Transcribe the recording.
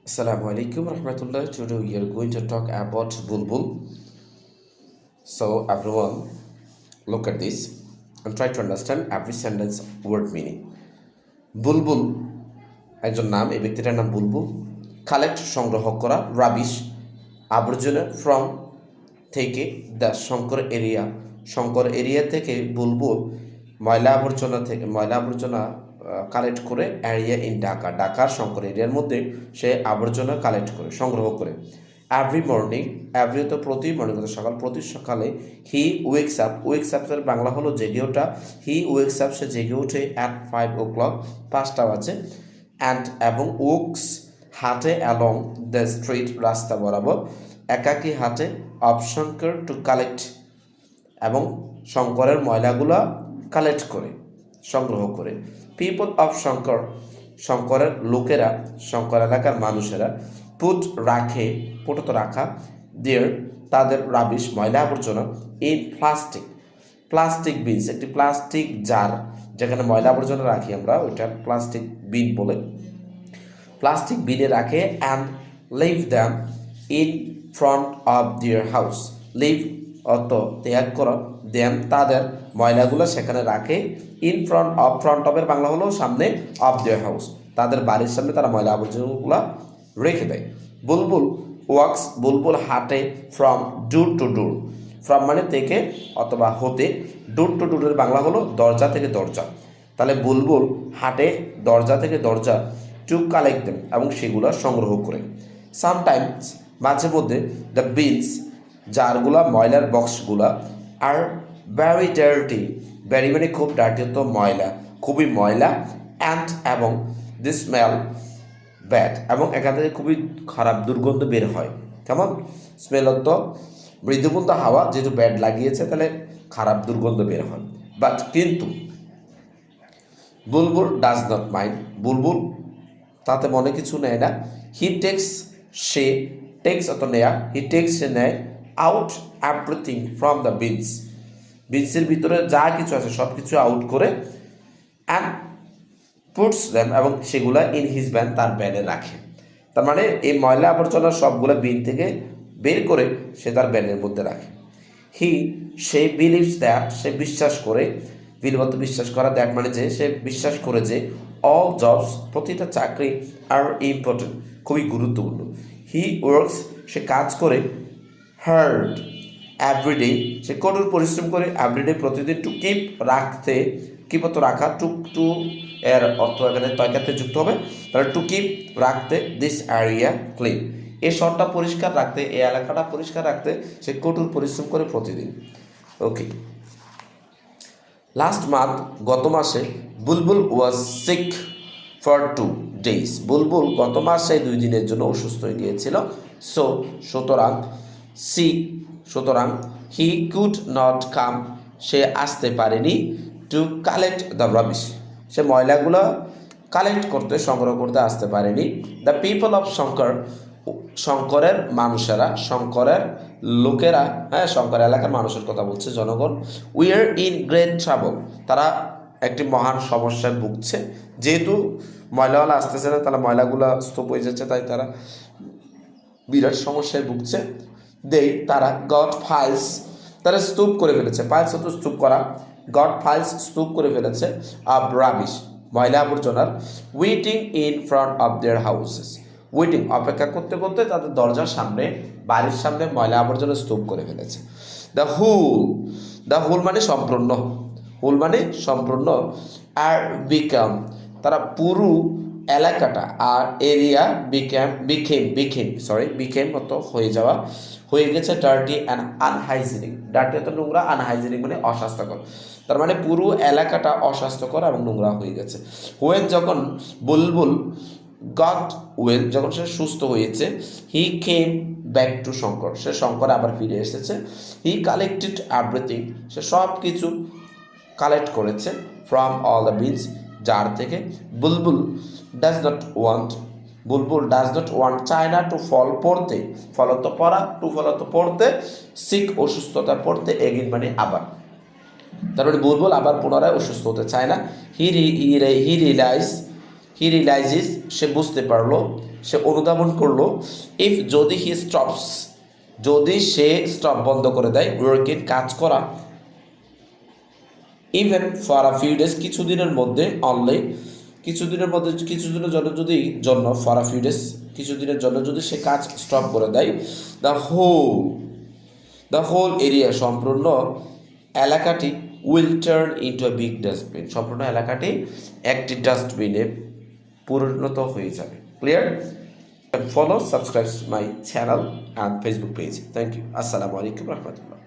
Assalamu alaikum rahmatullah. Today we are going to talk about Bulbul. So everyone, look at this and try to understand every sentence word meaning. বুলবুল একজন নাম, এই ব্যক্তিটার নাম বুলবুল। Collect সংগ্রহ করা, rubbish আবর্জনা, from থেকে, the Shankar area থেকে বুলবুল ময়লা আবর্জনা কালেক্ট করে, এরিয়া ইন ঢাকার শঙ্কর এরিয়ার মধ্যে সে আবর্জনা কালেক্ট করে, সংগ্রহ করে। এভরি মর্নিং, এভরি তো প্রতি মর্নিং প্রতি সকালে হি ওয়েকস আপের বাংলা হলো জেগে ওঠা। হি ওয়েকস আপ, সে জেগে ওঠে অ্যাট 5 o'clock, 5টা বাজে। এবং ওকস হাঁটে অ্যালং দ্য স্ট্রিট, রাস্তা বরাবর, একাকী হাঁটে। অফ শঙ্কর টু কালেক্ট, এবং শঙ্করের ময়লাগুলো কালেক্ট করে, সংগ্রহ করে। পিপল অফ শঙ্করের লোকেরা, শঙ্কর এলাকার মানুষেরা। পুট রাখা, দেয়ার তাদের, রাবিশ ময়লা আবর্জনা, ইন প্লাস্টিক বিনস, একটি প্লাস্টিক জার যেখানে ময়লা আবর্জনা রাখি আমরা, ওইটা প্লাস্টিক বিন বলে। প্লাস্টিক বিনে রাখে। And leave them in front of their house, leave অত ত্যাগ করা, দ্যাম তাদের ময়লাগুলো সেখানে রাখে। ইন ফ্রন্ট অফের বাংলা হলো সামনে, অফ দেয়ার হাউস তাদের বাড়ির সামনে তারা ময়লা আবর্জনাগুলো রেখে দেয়। বুলবুল হাঁটে from door to door, from মানে থেকে অথবা হতে, ডোর টু ডোরের বাংলা হলো দরজা থেকে দরজা। তাহলে বুলবুল হাঁটে দরজা থেকে দরজা, টু কালেক্ট দেম, এবং সেগুলো সংগ্রহ করে। সামটাইমস মাঝে মধ্যে, দ্য বিনস জারগুলা, ময়লার বক্সগুলা, আর ভ্যারি ডার্টি, ভ্যারি মানে খুব, ডার্টি তো ময়লা, খুবই ময়লা। অ্যান্ড এবং দি স্মেল ব্যাড, এবং এখান থেকে খুবই খারাপ দুর্গন্ধ বের হয়। কেমন স্মেল তো মৃদুমন্দ হাওয়া, যেহেতু ব্যাড লাগিয়েছে তাহলে খারাপ দুর্গন্ধ বের হয়। বাট কিন্তু বুলবুল ডাজ নট মাইন্ড, বুলবুল তাতে মনে কিছু নেয় না। সে টেক্স অত নেয়া, সে নেয় আউট এভরিথিং ফ্রম দ্য বিনসের ভিতরে যা কিছু আছে সব কিছু আউট করে। অ্যান্ড পুটস দ্যাম, এবং সেগুলা ইন হিজ ব্যান, তার ব্যানে রাখে। তার মানে এই ময়লা আবর্জনা সবগুলো বিন থেকে বের করে সে তার ব্যানের মধ্যে রাখে। সে বিলিভস দ্যাট, সে বিশ্বাস করে, বিলবত বিশ্বাস করা, দ্যাট মানে যে, সে বিশ্বাস করে যে অল জবস, প্রতিটা চাকরি, আর ইম্পর্টেন্ট, খুবই গুরুত্বপূর্ণ। হি ওয়ার্কস, সে কাজ করে, হার্ড এভরিডে, সে কঠোর পরিশ্রম করে, এভরিডে প্রতিদিন, টু কিপ রাখতে, কিপত রাখা, টু এর অর্থ এখানে তয়কাতে যুক্ত হবে, তাহলে টু কিপ রাখতে, দিস এরিয়া ক্লিন, এই শহরটা পরিষ্কার রাখতে, এই এলাকাটা পরিষ্কার রাখতে সে কঠোর পরিশ্রম করে প্রতিদিন। ওকে, লাস্ট মান্থ, গত মাসে, বুলবুল ওয়াজ সিক ফর 2 days, বুলবুল গত মাসে 2 দিনের জন্য অসুস্থ হয়ে গিয়েছিল। সুতরাং হি কুড নট কাম, সে আসতে পারেনি। টু কালেক্ট দ্য রাবিশ, সে ময়লাগুলো কালেক্ট করতে, সংগ্রহ করতে আসতে পারেনি। দ্য পিপল অফ শঙ্করের মানুষেরা, শঙ্করের লোকেরা, শঙ্কর এলাকার মানুষের কথা বলছে, জনগণ। উইয়ার ইন গ্রেট ট্রাবল, তারা একটি মহান সমস্যায় ভুগছে, যেহেতু ময়লাওয়ালা আসতেছে না, তাহলে ময়লাগুলো স্তূপ হয়ে যাচ্ছে, তাই তারা বিরাট সমস্যায় ভুগছে। তারা গট ফাইলস, তারা স্তূপ করে ফেলেছে, ফাইলস হতো স্তূপ করা, গট ফাইলস স্তূপ করে ফেলেছে, অফ রাবিশ ময়লা আবর্জনার। Waiting in front of there houses, waiting অপেক্ষা করতে করতে তাদের দরজার সামনে, বাড়ির সামনে ময়লা আবর্জনা স্তূপ করে ফেলেছে। দ্য হুল মানে সম্পূর্ণ, আর তারা পুরো এলাকাটা, আর এরিয়া বিকেম মতো হয়ে গেছে, ডার্টি অ্যান্ড আনহাইজেনিক, ডার্টি অত নোংরা, আনহাইজেনিক মানে অস্বাস্থ্যকর, তার মানে পুরো এলাকাটা অস্বাস্থ্যকর এবং নোংরা হয়ে গেছে। যখন বুলবুল গট ওয়েল, যখন সে সুস্থ হয়েছে, হি কেম ব্যাক টু শঙ্কর, সে শঙ্কর আবার ফিরে এসেছে। হি কালেক্টেড এভরিথিং, সে সব কিছু কালেক্ট করেছে, from all the bins, jar থেকে। বুলবুল ডাজ নট ওয়ান্ট, চায় না, টু ফল পড়তে, ফলত পড়া, টু ফলত পড়তে, সিক অসুস্থতা, পড়তে, এগিন মানে আবার, তারপরে বুলবুল আবার পুনরায় অসুস্থ হতে চায় না। হি রিয়েলাইজেস, সে বুঝতে পারলো, সে অনুধাবন করলো, ইফ যদি হি স্টপস, যদি সে স্টপ বন্ধ করে দেয়, ওয়ার্কিং কাজ করা, even for a few days কিছুদিনের মধ্যে, অনলি কিছুদিনের জন্য ফর আ ফিউ ডেজ কিছুদিনের জন্য যদি সে কাজ স্টপ করে দেয়, দ্য হোল এরিয়া সম্পূর্ণ এলাকাটি will turn into a big dustbin, সম্পূর্ণ এলাকাটি একটি ডাস্টবিনে পরিণত হয়ে যাবে। Clear? Follow, subscribe my channel and Facebook page. Thank you. আসসালামু আলাইকুম রহমতুল্লাহ।